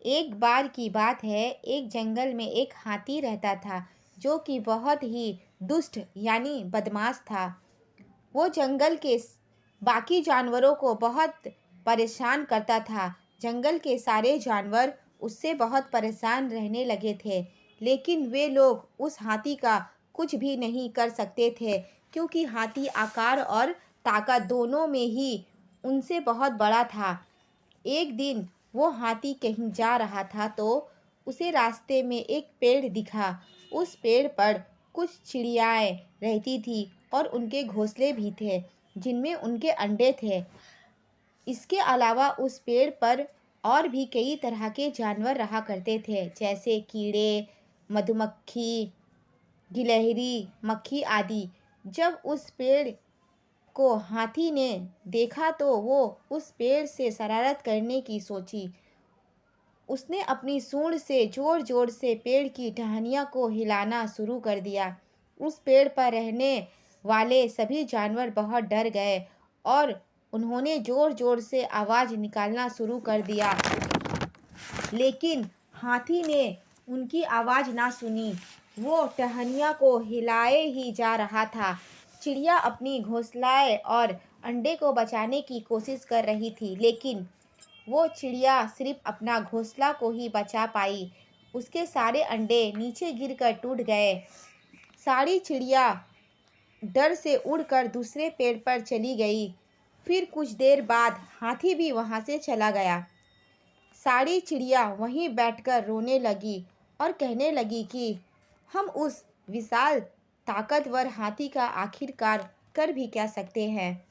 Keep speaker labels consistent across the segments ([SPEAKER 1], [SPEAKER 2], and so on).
[SPEAKER 1] एक बार की बात है, एक जंगल में एक हाथी रहता था जो कि बहुत ही दुष्ट यानी बदमाश था। वो जंगल के बाकी जानवरों को बहुत परेशान करता था। जंगल के सारे जानवर उससे बहुत परेशान रहने लगे थे, लेकिन वे लोग उस हाथी का कुछ भी नहीं कर सकते थे, क्योंकि हाथी आकार और ताकत दोनों में ही उनसे बहुत बड़ा था। एक दिन वो हाथी कहीं जा रहा था तो उसे रास्ते में एक पेड़ दिखा। उस पेड़ पर कुछ चिड़ियाएँ रहती थी और उनके घोंसले भी थे, जिनमें उनके अंडे थे। इसके अलावा उस पेड़ पर और भी कई तरह के जानवर रहा करते थे, जैसे कीड़े, मधुमक्खी, गिलहरी, मक्खी आदि। जब उस पेड़ को हाथी ने देखा तो वो उस पेड़ से शरारत करने की सोची। उसने अपनी सूंड से जोर जोर से पेड़ की टहनियों को हिलाना शुरू कर दिया। उस पेड़ पर रहने वाले सभी जानवर बहुत डर गए और उन्होंने जोर जोर से आवाज़ निकालना शुरू कर दिया, लेकिन हाथी ने उनकी आवाज़ ना सुनी। वो टहनियों को हिलाए ही जा रहा था। चिड़िया अपनी घोंसलाएं और अंडे को बचाने की कोशिश कर रही थी, लेकिन वो चिड़िया सिर्फ अपना घोंसला को ही बचा पाई। उसके सारे अंडे नीचे गिरकर टूट गए। सारी चिड़िया डर से उड़कर दूसरे पेड़ पर चली गई। फिर कुछ देर बाद हाथी भी वहाँ से चला गया। सारी चिड़िया वहीं बैठकर रोने लगी और कहने लगी कि हम उस विशाल ताकतवर हाथी का आखिरकार कर भी क्या सकते हैं,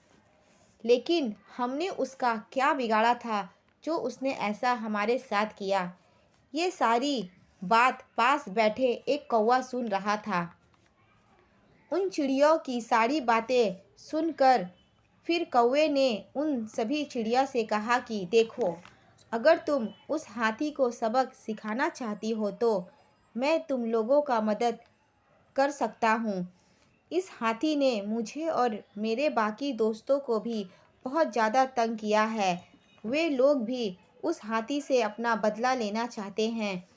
[SPEAKER 1] लेकिन हमने उसका क्या बिगाड़ा था जो उसने ऐसा हमारे साथ किया। ये सारी बात पास बैठे एक कौवा सुन रहा था। उन चिड़ियों की सारी बातें सुनकर फिर कौवे ने उन सभी चिड़िया से कहा कि देखो, अगर तुम उस हाथी को सबक सिखाना चाहती हो तो मैं तुम लोगों का मदद कर सकता हूँ। इस हाथी ने मुझे और मेरे बाकी दोस्तों को भी बहुत ज़्यादा तंग किया है। वे लोग भी उस हाथी से अपना बदला लेना चाहते हैं।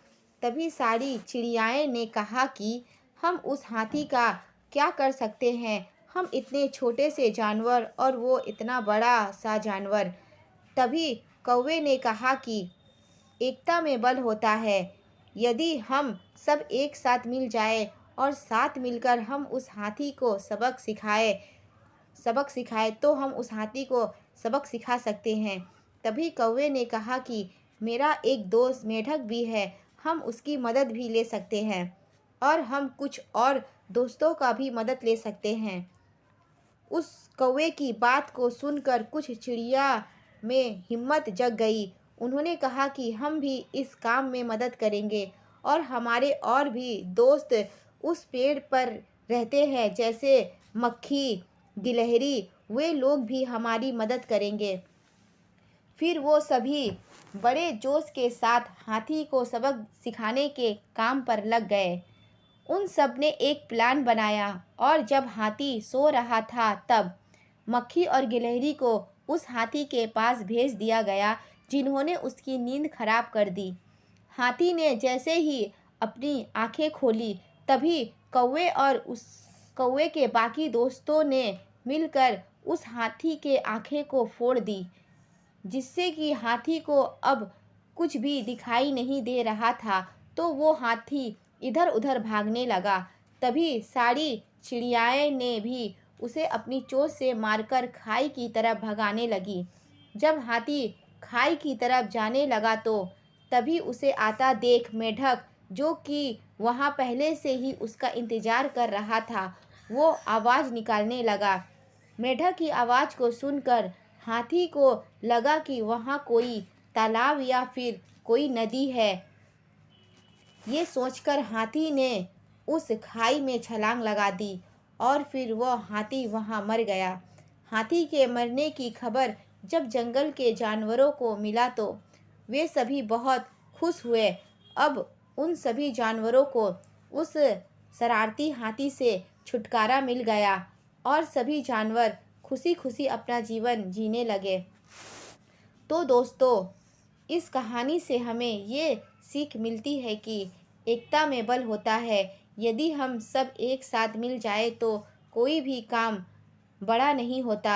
[SPEAKER 1] तभी सारी चिड़ियाएँ ने कहा कि हम उस हाथी का क्या कर सकते हैं, हम इतने छोटे से जानवर और वो इतना बड़ा सा जानवर। तभी कौवे ने कहा कि एकता में बल होता है। यदि हम सब एक साथ मिल जाए और साथ मिलकर हम उस हाथी को सबक सिखाए तो हम उस हाथी को सबक सिखा सकते हैं। तभी कौवे ने कहा कि मेरा एक दोस्त मेढक भी है, हम उसकी मदद भी ले सकते हैं और हम कुछ और दोस्तों का भी मदद ले सकते हैं। उस कौवे की बात को सुनकर कुछ चिड़िया में हिम्मत जग गई। उन्होंने कहा कि हम भी इस काम में मदद करेंगे और हमारे और भी दोस्त उस पेड़ पर रहते हैं, जैसे मक्खी, गिलहरी, वे लोग भी हमारी मदद करेंगे। फिर वो सभी बड़े जोश के साथ हाथी को सबक सिखाने के काम पर लग गए। उन सब ने एक प्लान बनाया और जब हाथी सो रहा था तब मक्खी और गिलहरी को उस हाथी के पास भेज दिया गया, जिन्होंने उसकी नींद खराब कर दी। हाथी ने जैसे ही अपनी आंखें खोली तभी कौवे और उस कौवे के बाकी दोस्तों ने मिलकर उस हाथी के आंखें को फोड़ दी, जिससे कि हाथी को अब कुछ भी दिखाई नहीं दे रहा था। तो वो हाथी इधर उधर भागने लगा। तभी सारी चिड़ियाएँ ने भी उसे अपनी चोंच से मारकर खाई की तरफ भगाने लगी। जब हाथी खाई की तरफ जाने लगा तो तभी उसे आता देख मेढक, जो कि वहाँ पहले से ही उसका इंतज़ार कर रहा था, वो आवाज़ निकालने लगा। मेढक की आवाज़ को सुनकर हाथी को लगा कि वहाँ कोई तालाब या फिर कोई नदी है। ये सोचकर हाथी ने उस खाई में छलांग लगा दी और फिर वह हाथी वहाँ मर गया। हाथी के मरने की खबर जब जंगल के जानवरों को मिला तो वे सभी बहुत खुश हुए। अब उन सभी जानवरों को उस शरारती हाथी से छुटकारा मिल गया और सभी जानवर खुशी खुशी अपना जीवन जीने लगे। तो दोस्तों, इस कहानी से हमें ये सीख मिलती है कि एकता में बल होता है। यदि हम सब एक साथ मिल जाए तो कोई भी काम बड़ा नहीं होता।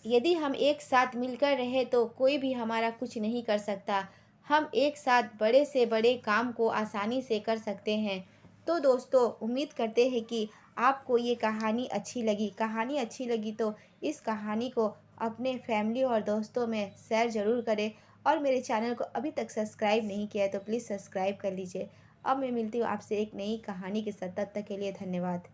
[SPEAKER 1] यदि हम एक साथ मिलकर रहे तो कोई भी हमारा कुछ नहीं कर सकता। हम एक साथ बड़े से बड़े काम को आसानी से कर सकते हैं। तो दोस्तों, उम्मीद करते हैं कि आपको ये कहानी अच्छी लगी। कहानी अच्छी लगी तो इस कहानी को अपने फैमिली और दोस्तों में शेयर ज़रूर करें। और मेरे चैनल को अभी तक सब्सक्राइब नहीं किया है तो प्लीज़ सब्सक्राइब कर लीजिए। अब मैं मिलती हूँ आपसे एक नई कहानी के साथ। तब तक के लिए धन्यवाद।